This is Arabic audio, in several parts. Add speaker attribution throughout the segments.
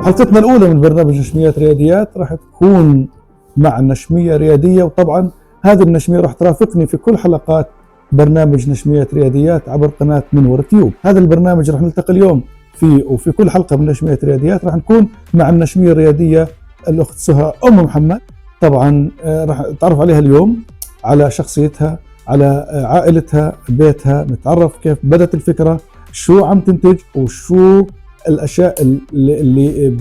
Speaker 1: حلقتنا الأولى من برنامج نشميات رياديات راح تكون مع نشمية ريادية، وطبعا هذه النشمية راح ترافقني في كل حلقات برنامج نشميات رياديات عبر قناة منور تيوب. هذا البرنامج راح نلتقي اليوم وفي كل حلقة من نشميات رياديات راح نكون مع النشمية الريادية الأخت سهى أم محمد. طبعا راح نتعرف عليها اليوم، على شخصيتها، على عائلتها، بيتها، نتعرف كيف بدأت الفكرة، شو عم تنتج وشو الأشياء اللي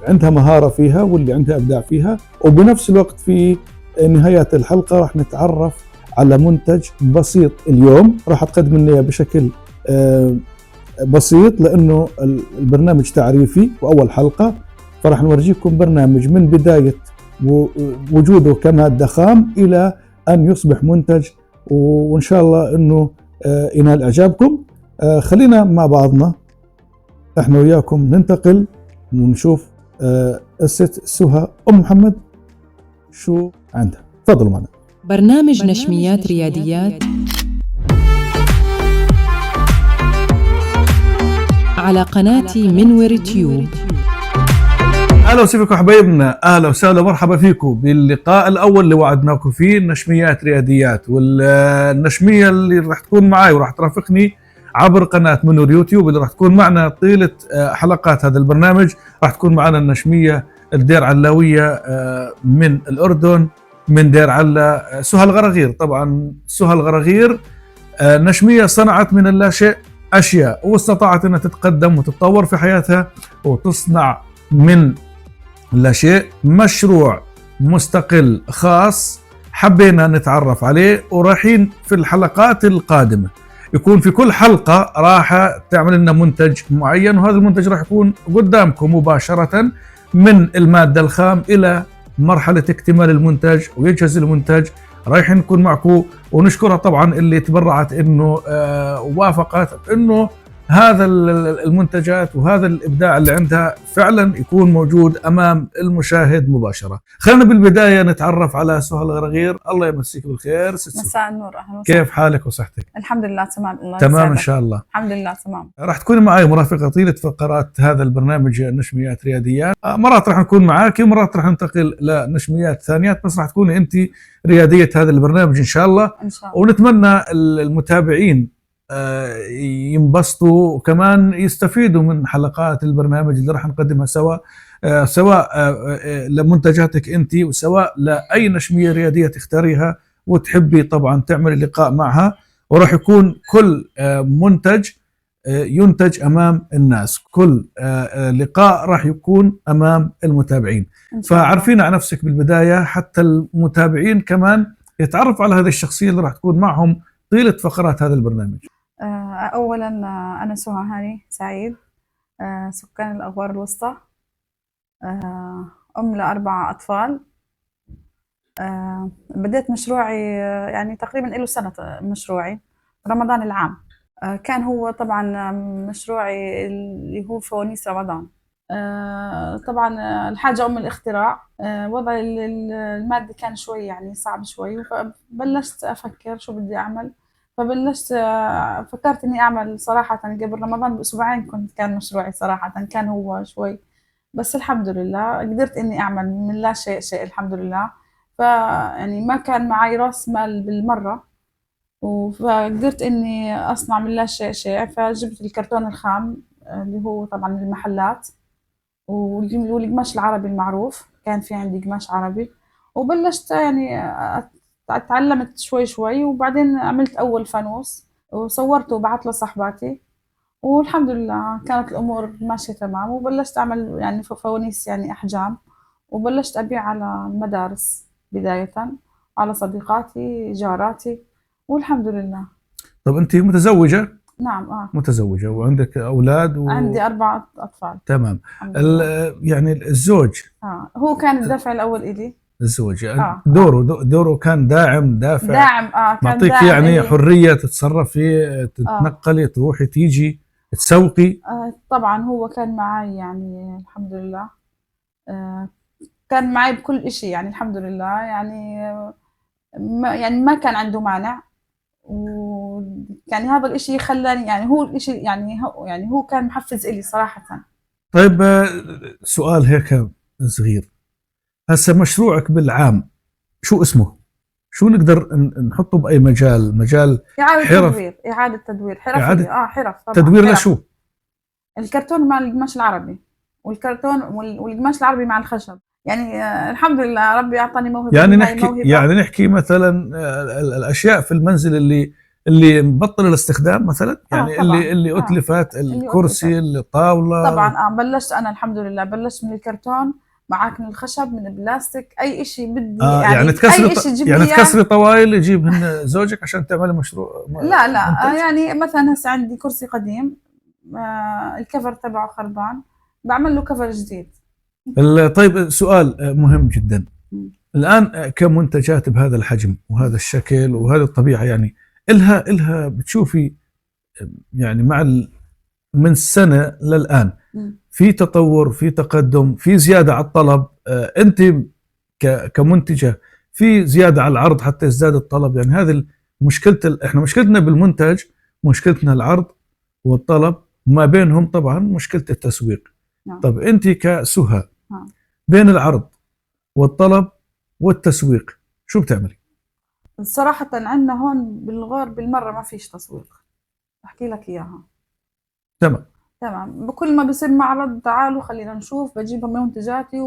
Speaker 1: عندها مهارة فيها واللي عندها إبداع فيها. وبنفس الوقت في نهاية الحلقة راح نتعرف على منتج بسيط. اليوم راح أقدم لنا بشكل بسيط لأنه البرنامج تعريفي وأول حلقة، فراح نورجيكم برنامج من بداية وجوده كمادة خام إلى أن يصبح منتج، وإن شاء الله أنه ينال إعجابكم. خلينا مع بعضنا احنا وياكم ننتقل ونشوف الست سهى أم محمد شو عندها. تفضلوا معنا.
Speaker 2: برنامج نشميات رياديات على قناة منور تيوب.
Speaker 1: اهلا وسهلا حبايبنا، اهلا وسهلا مرحبا فيكم باللقاء الاول اللي وعدناكم فيه نشميات رياديات. والنشميه اللي راح تكون معي وراح ترافقني عبر قناه منور يوتيوب اللي راح تكون معنا طيله حلقات هذا البرنامج، راح تكون معنا النشميه الدير علاويه من الاردن، من دير علا، سهى الغراغير. طبعا سهى الغراغير نشميه صنعت من اللاشيء اشياء، واستطاعت انها تتقدم وتتطور في حياتها وتصنع من لا شيء مشروع مستقل خاص حبينا نتعرف عليه. ورايحين في الحلقات القادمة يكون في كل حلقة راح تعمل لنا منتج معين، وهذا المنتج راح يكون قدامكم مباشرة من المادة الخام إلى مرحلة اكتمال المنتج ويجهز المنتج. رايحين نكون معكم ونشكرها طبعا اللي تبرعت انه وافقت انه هذا المنتجات وهذا الإبداع اللي عندها فعلا يكون موجود أمام المشاهد مباشرة. خلينا بالبداية نتعرف على سهى الغراغير. الله يمسيك بالخير.
Speaker 3: مساء النور، أهلا وسهلا.
Speaker 1: كيف حالك وصحتك؟
Speaker 3: الحمد لله تمام. الله
Speaker 1: تمام
Speaker 3: يسعدك.
Speaker 1: إن شاء الله.
Speaker 3: الحمد لله تمام.
Speaker 1: راح تكوني معي مرافقة طيلة فقرات هذا البرنامج نشميات رياديات. مرات راح نكون معاك، مرات راح ننتقل لنشميات ثانيات، بس راح تكوني أنت ريادية هذا البرنامج إن شاء الله.
Speaker 3: إن شاء الله.
Speaker 1: ونتمنى المتابعين ينبسطوا وكمان يستفيدوا من حلقات البرنامج اللي راح نقدمها سواء لمنتجاتك انت وسواء لاي نشميه رياديه تختاريها وتحبي طبعا تعملي لقاء معها. وراح يكون كل منتج ينتج امام الناس، كل لقاء راح يكون امام المتابعين. فعرفين على نفسك بالبدايه حتى المتابعين كمان يتعرفوا على هذه الشخصيه اللي راح تكون معهم طيله فقرات هذا البرنامج.
Speaker 3: أولا أنا سهى هاني سعيد، سكان الأغوار الوسطى، أم ل4 أطفال. بديت مشروعي يعني تقريبا له سنة، مشروعي رمضان العام. كان هو طبعا مشروعي اللي هو فوانيس رمضان. طبعا الحاجة أم الاختراع. وضع المادة كان شوي يعني صعب شوي، فبلشت أفكر شو بدي أعمل. فبلشت فكرت إني أعمل صراحة قبل رمضان بأسبوعين كان مشروعي صراحة كان هو شوي، بس الحمد لله قدرت إني أعمل من لا شيء الحمد لله. فيعني ما كان معي رأس مال بالمرة، فقدرت إني أصنع من لا شيء. فجبت الكرتون الخام اللي هو طبعا المحلات والقماش العربي المعروف، كان في عندي قماش عربي، وبلشت يعني تعلمت شوي وبعدين عملت أول فانوس وصورته وبعت لصاحباتي، والحمد لله كانت الأمور ماشية تمام. وبلشت أعمل يعني فوانيس يعني أحجام، وبلشت أبيع على المدارس بداية، على صديقاتي جاراتي، والحمد لله.
Speaker 1: طب أنت متزوجة؟
Speaker 3: نعم.
Speaker 1: متزوجة وعندك أولاد
Speaker 3: عندي 4 أطفال.
Speaker 1: تمام. يعني الزوج
Speaker 3: هو كان الدافع الأول إلي.
Speaker 1: الزوج دوره كان دافع
Speaker 3: كان
Speaker 1: معطيك
Speaker 3: داعم
Speaker 1: يعني
Speaker 3: إلي.
Speaker 1: حرية تتصرفي، تتنقلي، تروحي تيجي، تسوقي.
Speaker 3: طبعا هو كان معي يعني الحمد لله. كان معي بكل إشي يعني الحمد لله. يعني ما كان عنده مانع، ويعني هذا الإشي خلاني يعني هو الإشي يعني هو كان محفز إلي صراحة.
Speaker 1: طيب سؤال هيك صغير. هسه مشروعك بالعام شو اسمه؟ شو نقدر نحطه بأي مجال
Speaker 3: إعادة
Speaker 1: حرف؟
Speaker 3: تدوير، إعادة تدوير حرفي.
Speaker 1: إعادة
Speaker 3: حرف طبعا.
Speaker 1: تدوير
Speaker 3: حرف.
Speaker 1: لشو؟
Speaker 3: الكرتون مع القماش العربي، والكرتون والقماش العربي مع الخشب. يعني الحمد لله ربي أعطاني موهبة.
Speaker 1: يعني
Speaker 3: هاي
Speaker 1: نحكي
Speaker 3: موهبة.
Speaker 1: يعني نحكي مثلا الأشياء في المنزل اللي مبطل الاستخدام مثلا، يعني
Speaker 3: طبعاً.
Speaker 1: اللي أتلفت،
Speaker 3: اللي
Speaker 1: الكرسي،
Speaker 3: أتلفت.
Speaker 1: الطاولة.
Speaker 3: طبعا بلشت أنا الحمد لله، بلشت من الكرتون، معك من الخشب، من البلاستيك، أي إشي بدي
Speaker 1: يعني
Speaker 3: أي إشي تجيب لي
Speaker 1: يعني
Speaker 3: إياه.
Speaker 1: تكسري طوايل يجيبهن زوجك عشان تعملي مشروع
Speaker 3: لا
Speaker 1: منتج؟
Speaker 3: يعني مثلا هسه عندي كرسي قديم، الكفر تبعه خربان، بعمل له كفر جديد.
Speaker 1: طيب سؤال مهم جدا.
Speaker 3: مم.
Speaker 1: الآن كمنتجات بهذا الحجم وهذا الشكل وهذه الطبيعة، يعني إلها بتشوفي يعني من سنة للآن
Speaker 3: مم.
Speaker 1: في تطور، في تقدم، في زيادة على الطلب. أنت كمنتجة في زيادة على العرض حتى يزداد الطلب. يعني هذه احنا مشكلتنا بالمنتج، مشكلتنا العرض والطلب، ما بينهم طبعا مشكلة التسويق.
Speaker 3: نعم.
Speaker 1: طب أنت كسهى
Speaker 3: نعم.
Speaker 1: بين العرض والطلب والتسويق شو بتعملي؟
Speaker 3: صراحة عندنا هون بالغار بالمرة ما فيش تسويق، أحكي لك إياها.
Speaker 1: تمام.
Speaker 3: تمام. بكل ما بصير معرض تعالوا خلينا نشوف، بجيب منتجاتي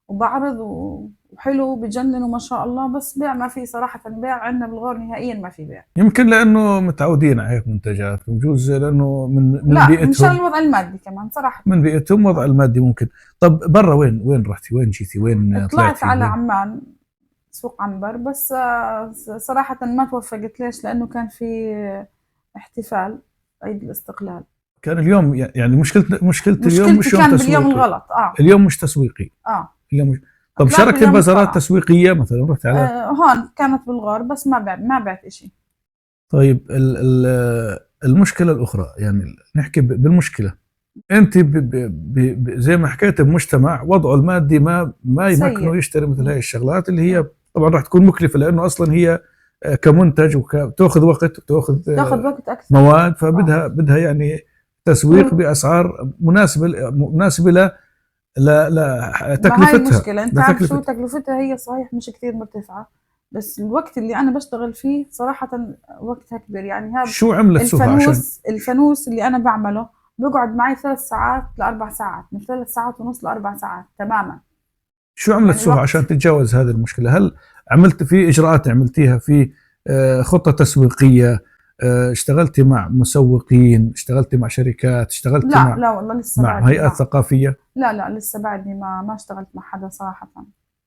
Speaker 3: وبعرض وحلو بجنن وما شاء الله، بس بيع ما في صراحة. بيع عندنا بالغار نهائيا ما في بيع.
Speaker 1: يمكن لأنه متعودين على هيك منتجات، وجوز لأنه من
Speaker 3: لا
Speaker 1: بيئتهم،
Speaker 3: مشان الوضع المادي كمان صراحة.
Speaker 1: من بيئتهم وضع المادي ممكن. طب برا وين رحتي؟ وين جيتي؟ وين
Speaker 3: طلعت
Speaker 1: طلعتي؟
Speaker 3: على
Speaker 1: وين؟
Speaker 3: عمان، سوق عنبر، بس صراحة ما توفقت. ليش؟ لأنه كان في احتفال عيد الاستقلال.
Speaker 1: كان اليوم يعني مشكلة اليوم
Speaker 3: مشكلتي
Speaker 1: مش يوم
Speaker 3: كان باليوم
Speaker 1: تسويقي.
Speaker 3: الغلط.
Speaker 1: اليوم مش تسويقي. اليوم مش... طب
Speaker 3: طلعت
Speaker 1: شاركت
Speaker 3: باليوم
Speaker 1: ببازارات
Speaker 3: الخلع.
Speaker 1: تسويقية مثلا؟ رحت على
Speaker 3: هون كانت بالغار، بس ما بعت إشي.
Speaker 1: طيب المشكلة الأخرى، يعني نحكي بالمشكلة. أنت زي ما حكيت بمجتمع وضعه المادي ما يمكنه
Speaker 3: سيء.
Speaker 1: يشتري مثل هاي الشغلات اللي هي طبعا راح تكون مكلفة، لأنه أصلا هي كمنتج وتأخذ وقت وتأخذ
Speaker 3: تاخذ وقت أكثر.
Speaker 1: مواد، فبدها يعني تسويق بأسعار مناسبة
Speaker 3: ما هاي
Speaker 1: لتكلفتها.
Speaker 3: المشكلة. أنت عارف شو تكلفتها؟ هي صحيح مش كتير مرتفعة، بس الوقت اللي أنا بشتغل فيه صراحة وقتها كبير. يعني هذا
Speaker 1: شو عملت سهى عشان
Speaker 3: الفانوس اللي أنا بعمله بقعد معي 3 ساعات ل4 ساعات، من 3 ساعات ونص ل4 ساعات تماما.
Speaker 1: شو عملت
Speaker 3: يعني
Speaker 1: سهى عشان تتجاوز هذه المشكلة؟ هل عملت في إجراءات عملتيها في خطة تسويقية؟ اشتغلتي مع مسوقين؟ اشتغلتي مع شركات؟ اشتغلتي
Speaker 3: لا والله لسه
Speaker 1: مع هيئات ثقافية؟
Speaker 3: لا لسه بعدني ما اشتغلت مع حدا صراحة.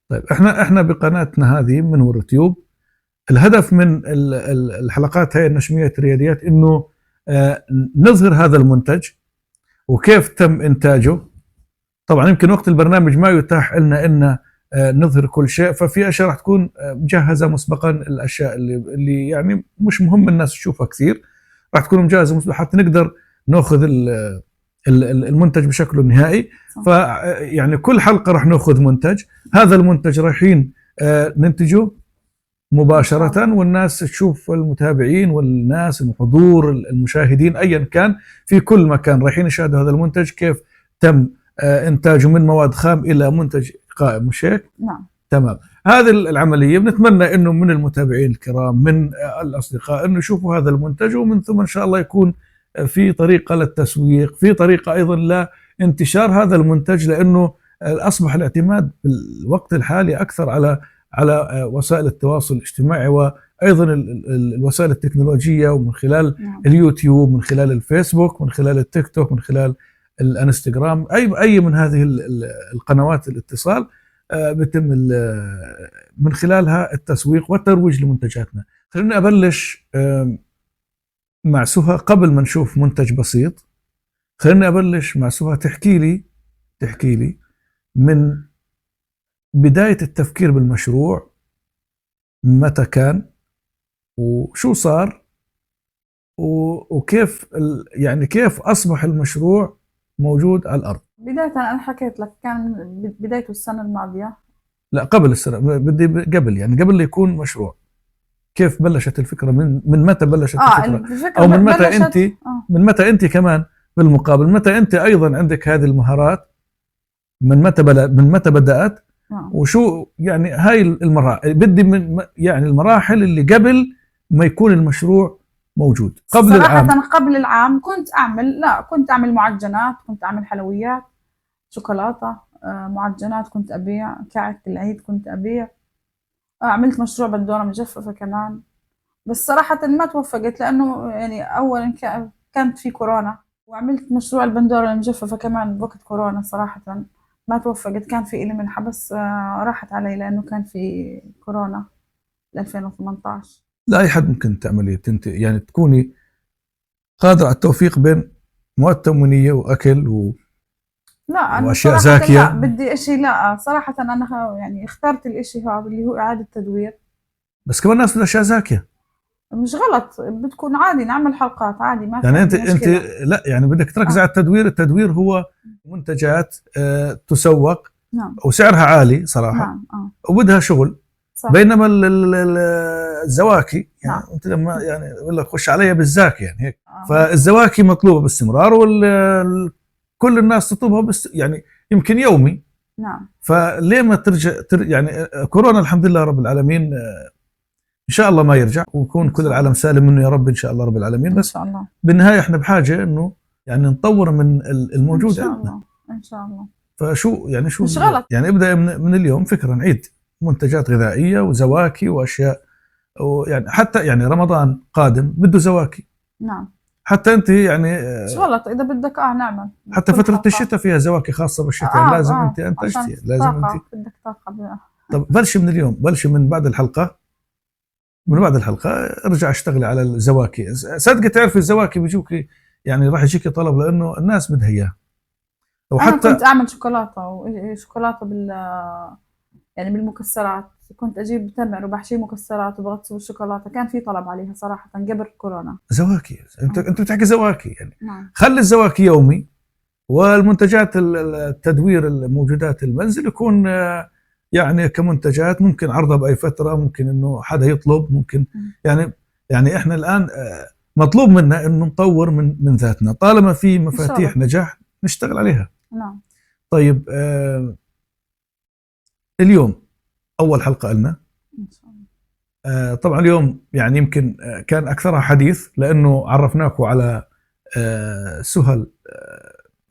Speaker 1: طيب احنا بقناتنا هذه من يوتيوب الهدف من الحلقات هاي النشميات الرياديات انه نظهر هذا المنتج وكيف تم انتاجه. طبعا يمكن وقت البرنامج ما يتاح لنا ان نظهر كل شيء، ففي اشياء راح تكون مجهزه مسبقا. الاشياء اللي يعني مش مهم الناس تشوفها كثير راح تكون مجهزه مسبقا حتى نقدر ناخذ المنتج بشكله النهائي. فيعني كل حلقه راح ناخذ منتج، هذا المنتج رايحين ننتجه مباشرة، والناس تشوف، المتابعين والناس الحضور المشاهدين أيا كان في كل مكان رايحين يشاهدوا هذا المنتج كيف تم إنتاجه من مواد خام إلى منتج قائم. مش هيك؟
Speaker 3: نعم.
Speaker 1: تمام. هذه العملية بنتمنى إنه من المتابعين الكرام، من الأصدقاء، إنه يشوفوا هذا المنتج، ومن ثم إن شاء الله يكون في طريقة للتسويق، في طريقة أيضا لانتشار هذا المنتج، لأنه أصبح الاعتماد بالوقت الحالي أكثر على وسائل التواصل الاجتماعي، وأيضا الوسائل التكنولوجية، ومن خلال اليوتيوب، من خلال الفيسبوك، من خلال التيك توك، من خلال الانستغرام، أي من هذه القنوات الاتصال بيتم من خلالها التسويق والترويج لمنتجاتنا. خليني أبلش مع سهى قبل ما نشوف منتج بسيط. خليني أبلش مع سهى تحكي لي من بداية التفكير بالمشروع، متى كان وشو صار وكيف يعني كيف أصبح المشروع موجود على الأرض.
Speaker 3: بداية أنا حكيت لك كان بدايته السنة الماضية.
Speaker 1: لا قبل السنة، بدي قبل، يعني قبل يكون مشروع. كيف بلشت الفكرة؟ من متى بلشت الفكرة؟ أو من متى أنت من متى أنت كمان بالمقابل متى انت ايضا عندك هذه المهارات، من متى بدات، وشو يعني هاي المراحل بدي من يعني المراحل اللي قبل ما يكون المشروع موجود قبل
Speaker 3: صراحة
Speaker 1: العام.
Speaker 3: قبل العام كنت أعمل معجنات، كنت أعمل حلويات، شوكولاتة، معجنات كنت أبيع، كعك العيد كنت أبيع، عملت مشروع بندورة مجففة كمان. بس صراحة ما توفقت لأنه يعني أولا كانت في كورونا، وعملت مشروع البندورة المجففة كمان بوقت كورونا. صراحة ما توفقت، كان في إلي منحة بس راحت علي لأنه كان في كورونا 2018.
Speaker 1: لا اي حد ممكن تعملي يعني تكوني قادرة على التوفيق بين مواد تموينية واكل
Speaker 3: لا أنا
Speaker 1: واشياء
Speaker 3: صراحة
Speaker 1: زاكية.
Speaker 3: لا بدي إشي، لا صراحة أنا يعني اخترت الإشي هذا اللي هو إعادة تدوير.
Speaker 1: بس كمان الناس بدها اشياء زاكية.
Speaker 3: مش غلط، بتكون عادي نعمل حلقات عادي، ما في
Speaker 1: يعني
Speaker 3: عندي
Speaker 1: انت
Speaker 3: مشكلة.
Speaker 1: لا يعني بدك تركز على التدوير. التدوير هو منتجات تسوق
Speaker 3: نعم
Speaker 1: وسعرها عالي صراحة،
Speaker 3: نعم
Speaker 1: وبدها شغل.
Speaker 3: صح.
Speaker 1: بينما الزواكي يعني
Speaker 3: نعم.
Speaker 1: انت لما يعني يقول لك خش عليا بالزاكي يعني هيك.
Speaker 3: آه.
Speaker 1: فالزواكي مطلوبة باستمرار، كل الناس تطلبها يعني يمكن يومي.
Speaker 3: نعم.
Speaker 1: فليه ما يعني كورونا الحمد لله رب العالمين ان شاء الله ما يرجع، ويكون كل العالم سالم منه يا رب ان شاء الله رب العالمين. بس
Speaker 3: إن شاء الله.
Speaker 1: بالنهايه احنا بحاجه انه يعني نطور من الموجود
Speaker 3: إن شاء
Speaker 1: عندنا.
Speaker 3: الله إن شاء الله.
Speaker 1: فشو يعني شو
Speaker 3: مش غلط.
Speaker 1: يعني ابدا من اليوم فكره نعيد منتجات غذائيه وزواكي واشياء، ويعني حتى يعني رمضان قادم بده زواكي.
Speaker 3: نعم.
Speaker 1: حتى انت يعني
Speaker 3: مش غلط اذا بدك نعمل.
Speaker 1: حتى فتره الشتاء فيها زواكي خاصه بالشتاء. لازم انت انتجتي، لازم انت.
Speaker 3: بدك طاقه.
Speaker 1: طب بلشي من اليوم، بلشي من بعد الحلقه. من بعد الحلقه ارجع اشتغلي على الزواكي. صدقي تعرفي الزواكي بيجوكي يعني راح يجيكي طلب لانه الناس بدها اياه.
Speaker 3: وحتى انا كنت اعمل شوكولاته يعني بالمكسرات. كنت اجيب تمر وبحشيه مكسرات وبغطسه بالشوكولاته، كان في طلب عليها صراحه قبل كورونا.
Speaker 1: زواكي. انت بتحكي زواكي يعني.
Speaker 3: نعم.
Speaker 1: خلي الزواكي يومي، والمنتجات التدوير الموجودات المنزل يكون يعني كمنتجات ممكن عرضها باي فتره، ممكن انه حدا يطلب، ممكن يعني احنا الان مطلوب منا انه نطور من ذاتنا طالما في مفاتيح نجاح نشتغل عليها.
Speaker 3: نعم.
Speaker 1: طيب اليوم اول حلقه لنا
Speaker 3: ان شاء الله.
Speaker 1: طبعا اليوم يعني يمكن كان اكثرها حديث لانه عرفناكم على سهل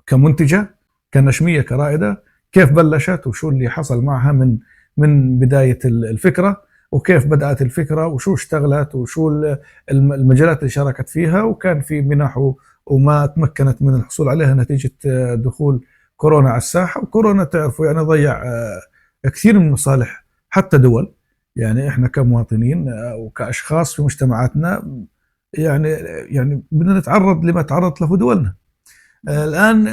Speaker 1: كمنتجه، كنشميه، كرائده، كيف بلشت وشو اللي حصل معها من بدايه الفكره، وكيف بدات الفكره وشو اشتغلت وشو المجالات اللي شاركت فيها، وكان في منح وما تمكنت من الحصول عليها نتيجه دخول كورونا على الساحه. وكورونا تعرفوا يعني ضيع كثير من مصالح حتى دول. يعني احنا كمواطنين وكاشخاص في مجتمعاتنا يعني بدنا نتعرض لما تعرضت له دولنا. الان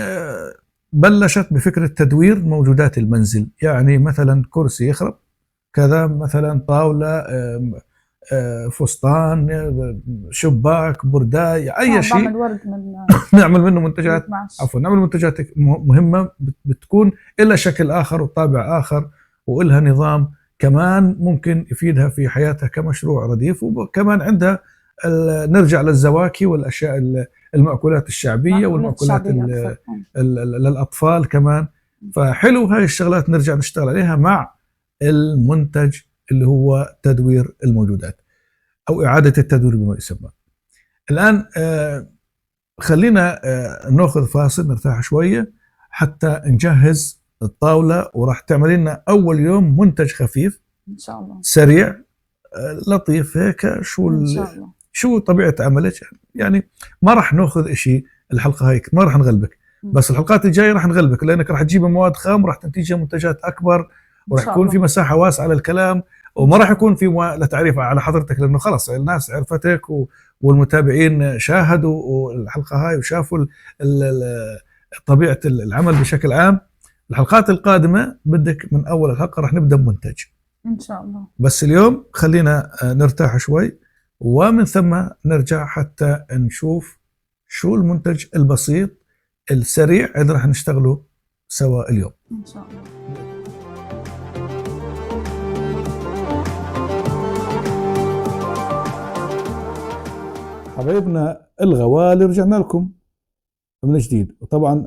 Speaker 1: بلشت بفكره تدوير موجودات المنزل، يعني مثلا كرسي يخرب كذا، مثلا طاوله، فستان، شباك، برداي، اي شيء نعمل منه منتجات. عفوا نعمل منتجات مهمه بتكون إلها شكل اخر وطابع اخر وإلها نظام كمان ممكن يفيدها في حياتها كمشروع رديف. وكمان عندها نرجع للزواكي والاشياء المأكولات الشعبيه والمأكولات للاطفال كمان. فحلو هاي الشغلات نرجع نشتغل عليها مع المنتج اللي هو تدوير الموجودات او اعاده التدوير بما يسمى. الان خلينا ناخذ فاصل نرتاح شويه حتى نجهز الطاوله، وراح تعمل لنا اول يوم منتج خفيف
Speaker 3: ان شاء الله
Speaker 1: سريع لطيف هيك. شو طبيعه عملك؟ يعني ما راح ناخذ شيء الحلقه هيك، ما راح نغلبك، بس الحلقات الجايه راح نغلبك لانك راح تجيب مواد خام وراح تنتجها منتجات اكبر، وراح يكون في مساحه واسعه للكلام، وما راح يكون في لتعريف على حضرتك لانه خلص الناس عرفتك والمتابعين شاهدوا الحلقه هاي وشافوا طبيعه العمل بشكل عام. الحلقات القادمه بدك من اول الحلقه راح نبدا بمنتج
Speaker 3: ان شاء الله.
Speaker 1: بس اليوم خلينا نرتاح شوي ومن ثم نرجع حتى نشوف شو المنتج البسيط السريع اللي راح نشتغله سوا اليوم
Speaker 3: ان شاء الله.
Speaker 1: حبايبنا الغوالي رجعنا لكم. من جديد. وطبعا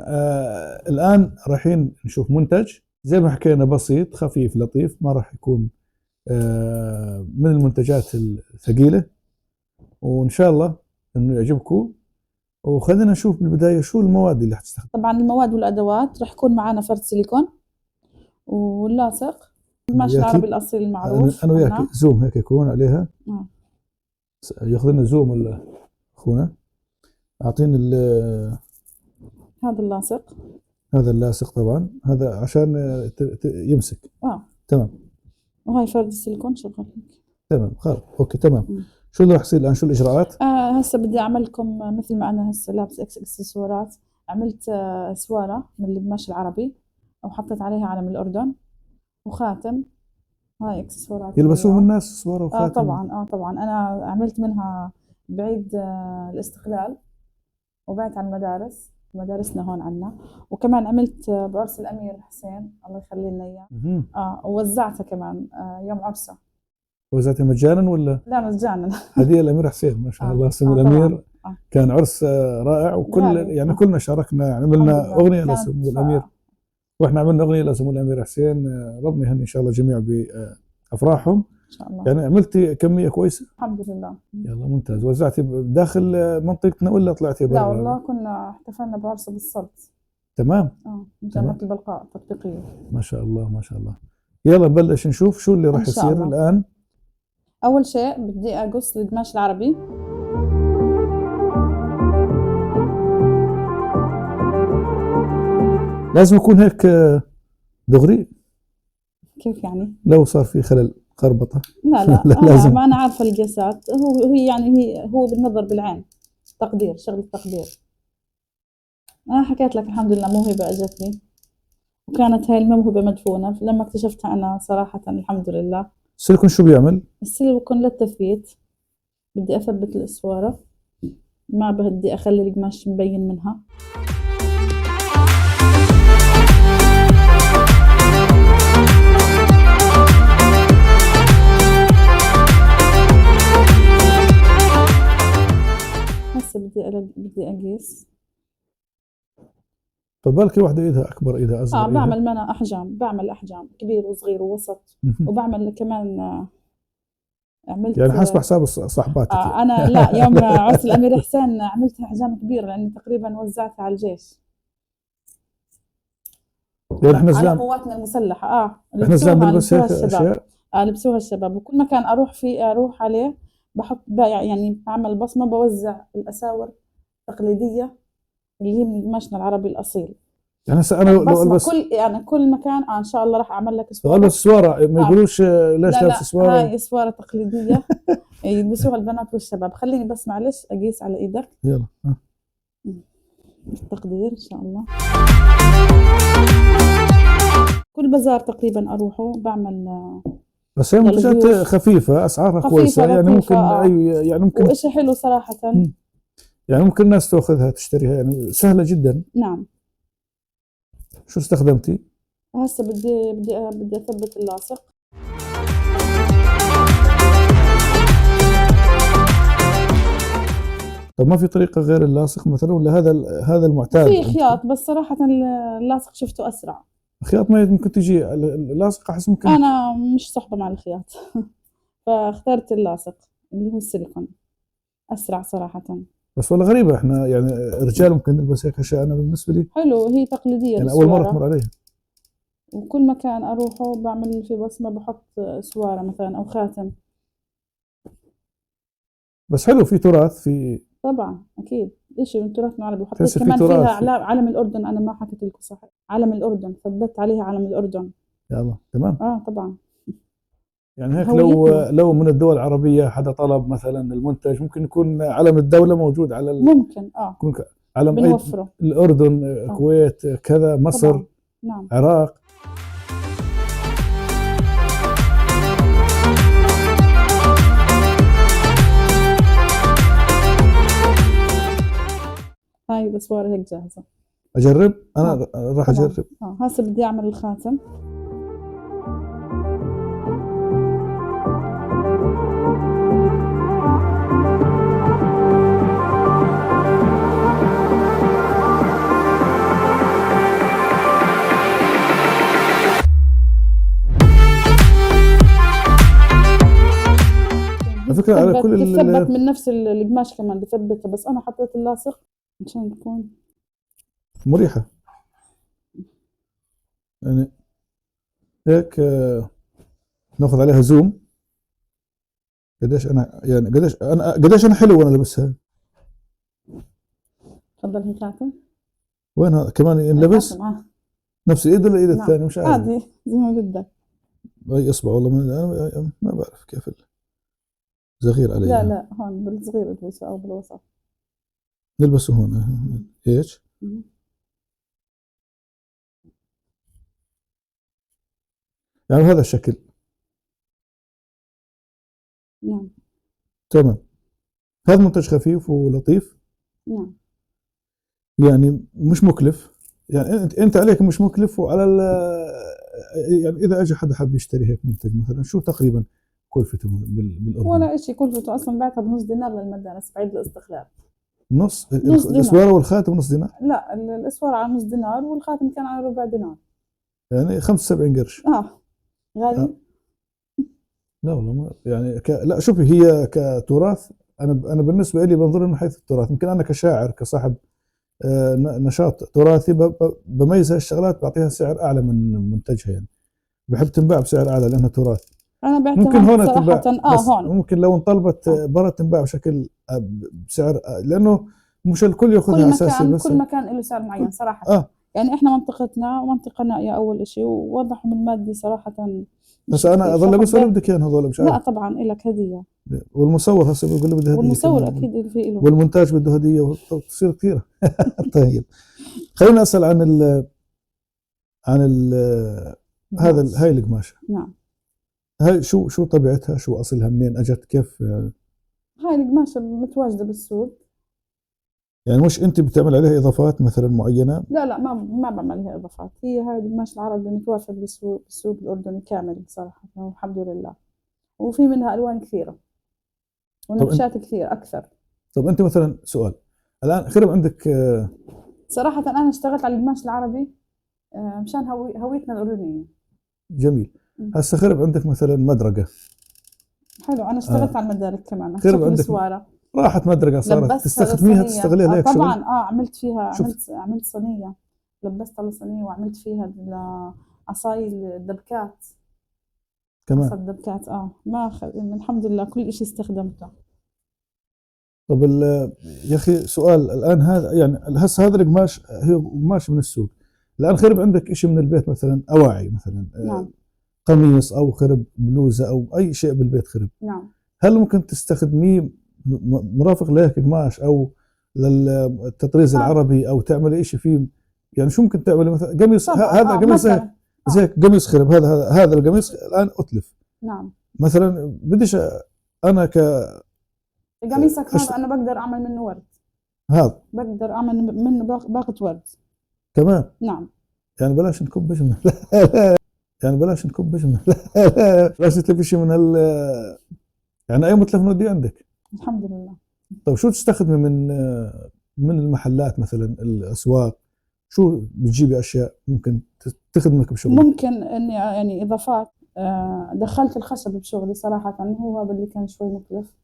Speaker 1: الآن رايحين نشوف منتج زي ما حكينا بسيط خفيف لطيف، ما راح يكون من المنتجات الثقيلة، وإن شاء الله إنه يعجبكم. وخلينا نشوف بالبداية شو المواد اللي حتستخدم.
Speaker 3: طبعا المواد والأدوات راح يكون معنا فرد سيليكون واللاصق القماش العربي الأصيل المعروف.
Speaker 1: أنا وياك زوم هيك يكون عليها. ياخذ لنا زوم ولا أخونا؟ أعطيني
Speaker 3: هذا اللاصق.
Speaker 1: هذا اللاصق طبعا، هذا عشان يمسك. تمام.
Speaker 3: وهاي فرد السيليكون شغل.
Speaker 1: تمام خلاص اوكي تمام. شو اللي راح يصير الان؟ شو الاجراءات؟
Speaker 3: هسه بدي اعمل لكم مثل ما انا هسه لابس اكسسوارات. عملت سواره من القماش العربي وحطيت عليها علم الاردن وخاتم. هاي اكسسوارات
Speaker 1: يلبسوهم الناس سواره وخاتم؟
Speaker 3: طبعا انا عملت منها بعيد الاستقلال وبعت على المدارس، مدارسنا هون عنا. وكمان عملت بعرس الامير حسين الله يخلي لنا اياه. ووزعتها كمان يوم عرسه.
Speaker 1: وزعتها مجانا ولا؟
Speaker 3: لا مجانا.
Speaker 1: هديه الامير حسين ما شاء الله سمو الامير. كان عرس رائع، وكل يعني كلنا شاركنا، يعني عملنا اغنيه لسمو الامير، واحنا عملنا اغنيه لسمو الامير حسين. ربنا يهني ان شاء الله الجميع بافراحهم ان شاء الله. يعني عملتي كميه كويسه
Speaker 3: الحمد لله.
Speaker 1: يلا ممتاز. وزعتي داخل منطقتنا ولا طلعتي برا؟
Speaker 3: لا والله كنا احتفلنا بعرس بالصلت.
Speaker 1: تمام.
Speaker 3: جامعة البلقاء التطبيقيه.
Speaker 1: ما شاء الله ما شاء الله. يلا نبلش نشوف شو اللي راح يصير الان.
Speaker 3: اول شيء بدي اقص القماش العربي.
Speaker 1: لازم يكون هيك دغري؟
Speaker 3: كيف يعني؟
Speaker 1: لو صار في خلل خربطه؟
Speaker 3: لا لازم. ما انا عارفه القياسات. هو بالنظر بالعين، تقدير، شغل التقدير. انا حكيت لك الحمد لله موهبه اجتني، وكانت هاي الموهبه مدفونه لما اكتشفتها انا صراحه الحمد لله.
Speaker 1: السيليكون شو بيعمل؟
Speaker 3: السيليكون للتثبيت. بدي اثبت الاسواره، ما بدي اخلي القماش مبين منها. هسه بدي اقيس.
Speaker 1: فبالك واحدة ايدها اكبر ايدها اصغر.
Speaker 3: بعمل منها احجام، بعمل احجام كبير وصغير ووسط. وبعمل كمان عملت
Speaker 1: يعني حسب حساب صاحباتك.
Speaker 3: انا لا يوم عرس الامير حسين عملت احجام كبيره لاني تقريبا وزعتها على الجيش.
Speaker 1: يعني احنا زلمه
Speaker 3: على قواتنا المسلحه.
Speaker 1: احنا زلمه بنلبس هيك اشياء.
Speaker 3: لبسوها الشباب، وكل مكان اروح عليه بحط يعني بعمل بصمه، بوزع الاساور التقليديه اللي هي من قماشنا العربي الاصيل.
Speaker 1: يعني هسه انا لو البس
Speaker 3: كل مكان ان شاء الله راح اعمل لك
Speaker 1: سواره. البس سواره ما يقولوش ليش لابس سواره؟
Speaker 3: هاي سواره تقليديه يلبسوها البنات والشباب. خليني بس معلش اقيس على ايدك.
Speaker 1: يلا
Speaker 3: التقدير ان شاء الله. كل بازار تقريبا اروحه بعمل.
Speaker 1: بس هي منتجات خفيفه، اسعارها كويسه، يعني ممكن يعني ممكن
Speaker 3: وإشي حلو صراحه.
Speaker 1: يعني ممكن الناس تاخذها تشتريها، يعني سهله جدا.
Speaker 3: نعم.
Speaker 1: شو استخدمتي؟
Speaker 3: هسه بدي اثبت اللاصق.
Speaker 1: طب ما في طريقه غير اللاصق مثلا، ولا هذا المعتاد؟
Speaker 3: في خياط، بس صراحه اللاصق شفته اسرع.
Speaker 1: الخياط ما ممكن تجي اللاصق، احس ممكن.
Speaker 3: انا مش صحبه مع الخياط فاخترت اللاصق اللي هو السيليكون، اسرع صراحه.
Speaker 1: بس والله غريبه، احنا يعني رجال ممكن نلبس هيك اشياء. انا بالنسبه لي
Speaker 3: حلو، هي تقليديه
Speaker 1: يعني اول مره تمر عليها.
Speaker 3: وكل مكان اروحه بعمل في بصمه، بحط سواره مثلا او خاتم.
Speaker 1: بس حلو، في تراث، في
Speaker 3: طبعا اكيد شيء من تراثنا العربي. وحطيت كمان فيها علم الاردن. انا ما حكيت لكم صح، علم الاردن، ثبت عليها علم الاردن.
Speaker 1: يلا تمام.
Speaker 3: طبعا.
Speaker 1: يعني هيك لو من الدول العربيه حدا طلب مثلا المنتج، ممكن يكون علم الدوله موجود على
Speaker 3: ممكن
Speaker 1: يكون علم
Speaker 3: بنوفره.
Speaker 1: الاردن، الكويت، كذا، مصر
Speaker 3: طبعاً. نعم.
Speaker 1: عراق.
Speaker 3: هاي الاسوار هيك جاهزه.
Speaker 1: اجرب انا. راح اجرب.
Speaker 3: هسه بدي اعمل الخاتم.
Speaker 1: فكره على كل
Speaker 3: تثبت من نفس القماش كمان بثبتها، بس انا حطيت اللاصق عشان تكون
Speaker 1: مريحه يعني. هيك ناخذ عليها زوم. قديش انا يعني قديش انا حلو وانا لابسها.
Speaker 3: تفضل هي كاتم.
Speaker 1: وينها كمان ينلبس نفس الايد ولا الايد الثانيه؟ مش عارف.
Speaker 3: عادي زي ما بدك.
Speaker 1: اي اصبع والله أنا ما بعرف كيف زغير علي.
Speaker 3: لا هون بالصغير البسه او بالوسط.
Speaker 1: نلبسه هون ايش؟ يعني هذا الشكل.
Speaker 3: نعم
Speaker 1: تمام. هذا منتج خفيف ولطيف.
Speaker 3: نعم.
Speaker 1: يعني مش مكلف، يعني انت عليك مش مكلف، وعلى يعني اذا اجى حدا حب يشتري هيك منتج مثلا، شو تقريبا كلفته بالاردن؟
Speaker 3: ولا شيء، كلفته اصلا بعتها بنص دينار للمدارس بعيد الاستقلال.
Speaker 1: نص الاسواره والخاتم نص دينار؟
Speaker 3: لا الاسواره على نص دينار والخاتم كان على ربع دينار،
Speaker 1: يعني 75 قرش.
Speaker 3: غالي.
Speaker 1: لا والله ما يعني لا شوفي، هي كتراث انا بالنسبه لي بنظر من حيث التراث. يمكن انا كشاعر كصاحب نشاط تراثي بميز هالشغلات، بعطيها سعر اعلى من منتجها، يعني بحب تنباع بسعر اعلى لانها تراث.
Speaker 3: انا بعتها
Speaker 1: ممكن هون تنباع بس
Speaker 3: هون
Speaker 1: ممكن لو انطلبت برا تنباع بشكل بسعر، لانه مش الكل ياخذها اساسي. بس
Speaker 3: كل مكان له سعر معين صراحه. يعني احنا منطقتنا منطقه نائيه اول شيء، ووضعهم المادي صراحه.
Speaker 1: بس انا اظل البس ولا بدك اياهم هذول؟ مش عارف.
Speaker 3: لا طبعا لك هديه.
Speaker 1: والمصور هسه بيقول لي بدي هديه.
Speaker 3: والمصور اكيد في له.
Speaker 1: والمونتاج بده هديه وتصير كثيره. طيب خلينا اسال عن هاي القماشه.
Speaker 3: نعم.
Speaker 1: هاي شو طبيعتها؟ شو اصلها؟ منين اجت؟ كيف؟
Speaker 3: هاي القماشه متواجده بالسوق.
Speaker 1: يعني مش انت بتعمل عليها اضافات مثلا معينه؟
Speaker 3: لا ما بعمل عليها اضافات. هي هاي القماش العربي متوافر بالسوق الاردني كامل صراحه والحمد لله، وفي منها الوان كثيره ونقشات كثير اكثر.
Speaker 1: طب انت مثلا سؤال الان خرب عندك
Speaker 3: صراحه انا اشتغلت على القماش العربي مشان هويتنا الاردنيه.
Speaker 1: جميل. هسه خرب عندك مثلا مدرقه.
Speaker 3: حلو. انا اشتغلت على المدارك كمان.
Speaker 1: خرب عندك سوارة. راحت مدرقه صارت تستخدميها هيك
Speaker 3: طبعا. عملت فيها عملت صينيه، لبستها لصينيه وعملت فيها عصاي الدبكات
Speaker 1: كمان.
Speaker 3: عصا الدبكات ما الحمد لله كل شيء استخدمته.
Speaker 1: طب يا اخي سؤال الان، هذا يعني هسه هذا القماش هي قماش من السوق، الان خرب عندك شيء من البيت مثلا اواعي مثلا.
Speaker 3: نعم.
Speaker 1: قميص او خرب بلوزه او اي شيء بالبيت خرب.
Speaker 3: نعم.
Speaker 1: هل ممكن تستخدميه مرافق لهيك قماش او للتطريز العربي، او تعملي شيء فيه؟ يعني شو ممكن تعملي مثلا قميص هذا قميص زي قميص خرب، هذا القميص الان اتلف.
Speaker 3: نعم.
Speaker 1: مثلا بديش انا
Speaker 3: قميصك هذا انا بقدر اعمل منه ورد.
Speaker 1: هذا
Speaker 3: بقدر اعمل منه باقة ورد
Speaker 1: كمان.
Speaker 3: نعم.
Speaker 1: يعني بلاش نكب جمله. يعني بلاش نكب جمله. بلاش تتلف شيء من يعني اي متلف نودي عندك.
Speaker 3: الحمد لله.
Speaker 1: طيب شو تستخدمي من المحلات مثلا الاسواق؟ شو بتجيبي اشياء ممكن تخدمك بشغلك؟
Speaker 3: ممكن اني يعني اضافات. دخلت الخشب بشغلي صراحه، هو هذا اللي كان شوي مكلف.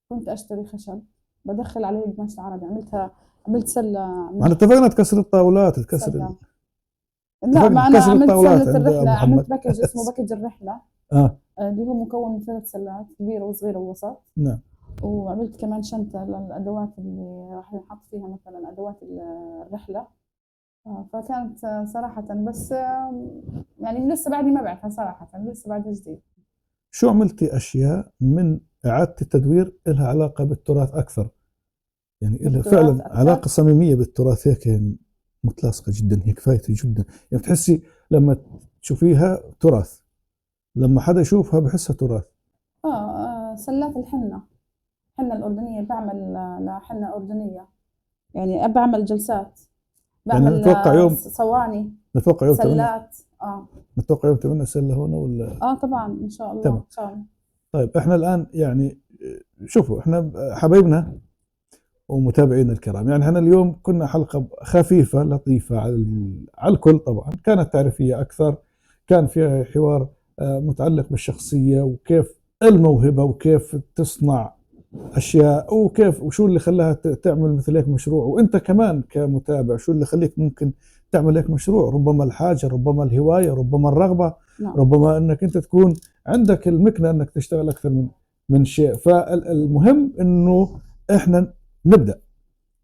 Speaker 3: كنت اشتري خشب بدخل عليه القماش العربي. عملت سله.
Speaker 1: احنا اتفقنا تكسر الطاولات تكسر
Speaker 3: لا ما انا عملت سله الرحله. عملت باكج اسمه باكج الرحله. اللي هو مكون من 3 سلات كبيره وصغيره ووسط.
Speaker 1: نعم.
Speaker 3: وعملت كمان شنطه للادوات اللي راح نحط فيها مثلا ادوات الرحله. فكانت صراحه بس يعني لسه بعدي ما بعتها صراحه، لسه بعد جديد.
Speaker 1: شو عملتي اشياء من اعاده التدوير لها علاقه بالتراث اكثر؟ يعني لها فعلا أكثر. علاقه صميميه بالتراث هيك، يعني متلاصقه جدا، هيك فايته جدا، يعني بتحسي لما تشوفيها تراث، لما حدا يشوفها بحسها تراث.
Speaker 3: سلات الحنه الأردنية. بعمل لحنة أردنية، يعني بعمل جلسات، بعمل
Speaker 1: يعني نتوقع يوم
Speaker 3: صواني،
Speaker 1: نتوقع يوم
Speaker 3: سلات.
Speaker 1: نتوقع يوم تعملنا سلة هنا ولا؟
Speaker 3: طبعا إن شاء الله.
Speaker 1: تمام.
Speaker 3: إن شاء الله.
Speaker 1: طيب احنا الآن يعني شوفوا، احنا حبايبنا ومتابعينا الكرام، يعني احنا اليوم كنا حلقة خفيفة لطيفة على الكل، طبعا كانت تعريفية أكثر، كان فيها حوار متعلق بالشخصية وكيف الموهبة وكيف تصنع أشياء وكيف وشو اللي خلاها تعمل مثل هيك مشروع، وأنت كمان كمتابع شو اللي خليك ممكن تعمل هيك مشروع. ربما الحاجة، ربما الهواية، ربما الرغبة،
Speaker 3: نعم.
Speaker 1: ربما أنك أنت تكون عندك المكنة أنك تشتغل أكثر من شيء. فالمهم أنه إحنا نبدأ،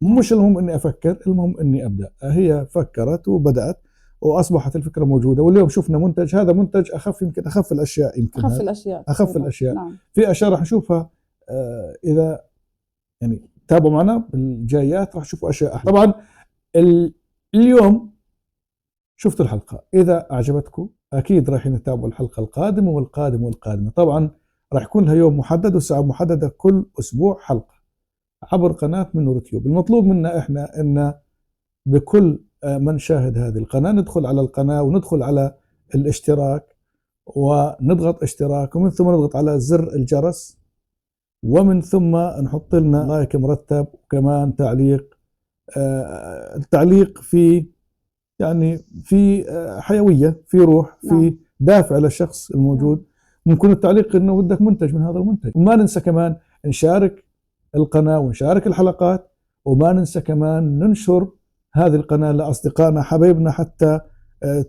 Speaker 1: مش المهم أني أفكر، المهم أني أبدأ. هي فكرت وبدأت وأصبحت الفكرة موجودة، واليوم شفنا منتج. هذا منتج أخف، يمكن أخف الأشياء، يمكن
Speaker 3: أخف الأشياء،
Speaker 1: أخف الأشياء.
Speaker 3: نعم.
Speaker 1: في أشياء راح نشوفها إذا يعني تابعوا معنا بالجايات راح تشوفوا أشياء أحلى. طبعا اليوم شفتوا الحلقة، إذا أعجبتكم أكيد راح نتابعوا الحلقة القادمة والقادمة والقادمة. طبعا راح يكون لها يوم محدد وساعة محددة، كل أسبوع حلقة عبر قناة من نور تيوب. المطلوب منا إحنا إن بكل من شاهد هذه القناة ندخل على القناة وندخل على الاشتراك ونضغط اشتراك، ومن ثم نضغط على زر الجرس، ومن ثم نحط لنا لايك مرتب وكمان تعليق. التعليق في يعني في حيوية، في روح، في دافع للشخص الموجود. ممكن التعليق انه بدك منتج من هذا المنتج. وما ننسى كمان نشارك القناة ونشارك الحلقات، وما ننسى كمان ننشر هذه القناة لأصدقائنا حبايبنا حتى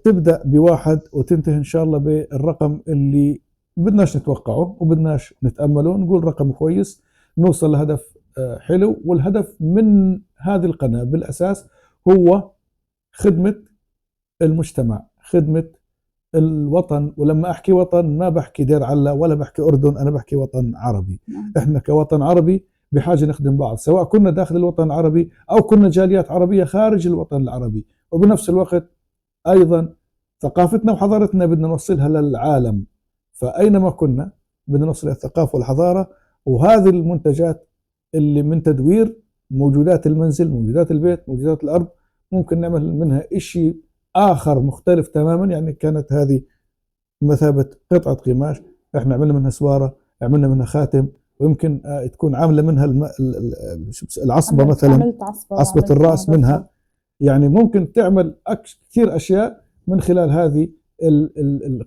Speaker 1: تبدأ بواحد وتنتهي إن شاء الله بالرقم اللي بدناش نتوقعه وبدناش نتأمله. نقول رقم كويس نوصل لهدف حلو. والهدف من هذه القناة بالأساس هو خدمة المجتمع، خدمة الوطن. ولما أحكي وطن ما بحكي دير علا ولا بحكي أردن، أنا بحكي وطن عربي. إحنا كوطن عربي بحاجة نخدم بعض، سواء كنا داخل الوطن العربي أو كنا جاليات عربية خارج الوطن العربي. وبنفس الوقت أيضا ثقافتنا وحضارتنا بدنا نوصلها للعالم، فأينما كنا بدنا نوصل الثقافة والحضارة. وهذه المنتجات اللي من تدوير موجودات المنزل، موجودات البيت، موجودات الأرض، ممكن نعمل منها إشي آخر مختلف تماما. يعني كانت هذه مثابة قطعة قماش، احنا عملنا منها سوارة، عملنا منها خاتم، ويمكن تكون عاملة منها العصبة مثلا، عصبة الرأس منها. يعني ممكن تعمل كثير أشياء من خلال هذه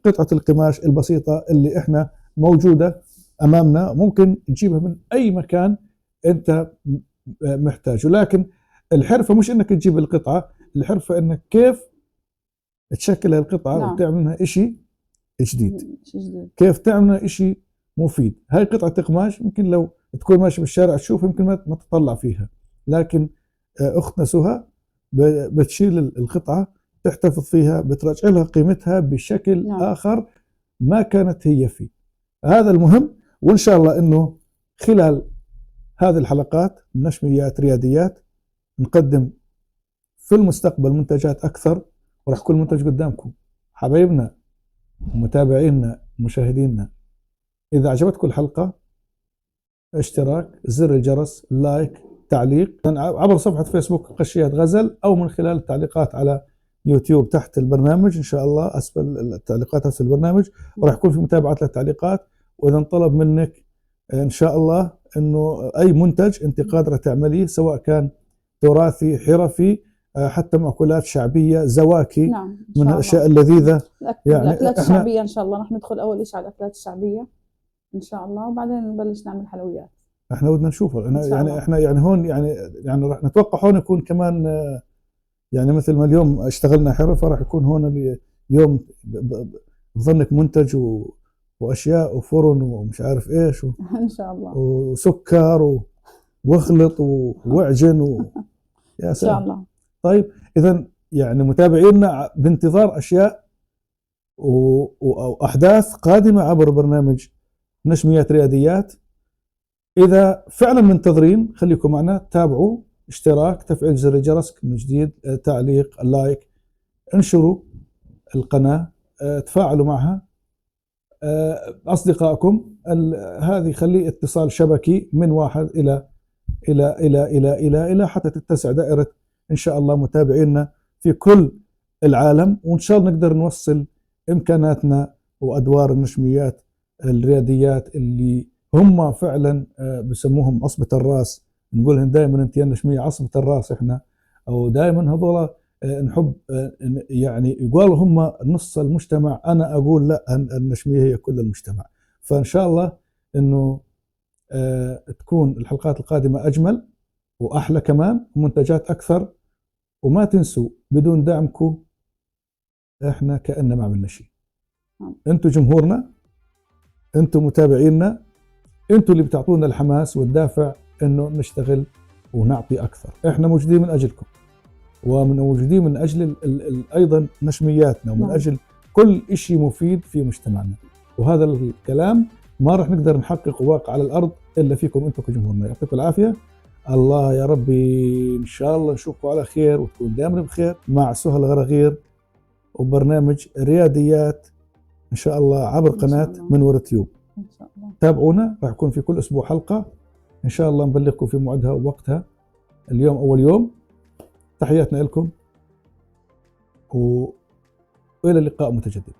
Speaker 1: قطعة القماش البسيطة اللي احنا موجودة أمامنا. ممكن تجيبها من أي مكان أنت محتاجه. لكن الحرفة مش إنك تجيب القطعة، الحرفة إنك كيف تشكل القطعة وتعمل منها إشي جديد، كيف تعمل منها إشي مفيد. هاي قطعة قماش يمكن لو تكون ماشي بالشارع تشوف يمكن ما تطلع فيها، لكن أختنا سهى بتشيل القطعة، تحتفظ فيها، بترجع لها قيمتها بشكل آخر ما كانت هي فيه. هذا المهم. وإن شاء الله إنه خلال هذه الحلقات نشميات رياديات نقدم في المستقبل منتجات أكثر، ورح كل منتج قدامكم حبايبنا متابعينا مشاهدينا. إذا عجبتكم الحلقة اشتراك، زر الجرس، لايك، تعليق عبر صفحة فيسبوك قشيات غزل، أو من خلال التعليقات على يوتيوب تحت البرنامج إن شاء الله، أسفل التعليقات أسفل البرنامج، وراح يكون في متابعة للتعليقات. وإذا انطلب منك إن شاء الله إنه أي منتج أنت قادرة تعمليه، سواء كان تراثي، حرفي، حتى مأكولات شعبية، زواكي، من الأشياء اللذيذة.
Speaker 3: يعني الأكلات الشعبية إن شاء الله راح ندخل أول شيء على الأكلات الشعبية إن شاء الله، وبعدين نبلش نعمل حلويات.
Speaker 1: احنا بدنا نشوفه يعني احنا يعني هون يعني راح نتوقع هون يكون كمان يعني مثل ما اليوم اشتغلنا حرفة، راح يكون هون اليوم بظنك منتج واشياء وفرن ومش عارف ايش
Speaker 3: ان شاء الله،
Speaker 1: وسكر واخلط واعجن يا سلام ان شاء الله. طيب اذا يعني متابعينا بانتظار اشياء واحداث قادمة عبر برنامج نشميات رياديات. إذا فعلا منتظرين خليكم معنا، تابعوا، اشتراك، تفعيل زر الجرس من جديد، تعليق، لايك، انشروا القناة، تفاعلوا معها أصدقائكم. هذه خليه اتصال شبكي من واحد إلى إلى إلى إلى إلى إلى حتى تتسع دائرة إن شاء الله متابعينا في كل العالم. وإن شاء الله نقدر نوصل إمكاناتنا وأدوار النشميات الرياديات اللي هم فعلا بسموهم عصبة الراس. نقولهم دائما انت يا نشمية عصبة الراس احنا، او دائما هذول نحب يعني يقولوا هم نص المجتمع. انا اقول لا، النشمية هي كل المجتمع. فان شاء الله انه تكون الحلقات القادمة اجمل واحلى كمان ومنتجات اكثر. وما تنسوا بدون دعمكم احنا كأننا ما عملنا شيء. انتم جمهورنا، انتم متابعينا، انتم اللي بتعطونا الحماس والدافع انه نشتغل ونعطي اكثر. احنا موجودين من اجلكم وموجودين من اجل ايضا نشمياتنا ومن اجل كل شيء مفيد في مجتمعنا. وهذا الكلام ما راح نقدر نحققه واقع على الارض الا فيكم انتم كجمهورنا. يعطيكم العافيه. الله يا ربي ان شاء الله نشوفكم على خير وتكون دائما بخير مع سهى الغرغير وبرنامج رياديات ان شاء الله عبر قناه منور تيوب.
Speaker 3: ان شاء الله
Speaker 1: تابعونا، راح يكون في كل اسبوع حلقه ان شاء الله نبلغكم في موعدها ووقتها. اليوم اول يوم. تحياتنا لكم والى اللقاء متجدد.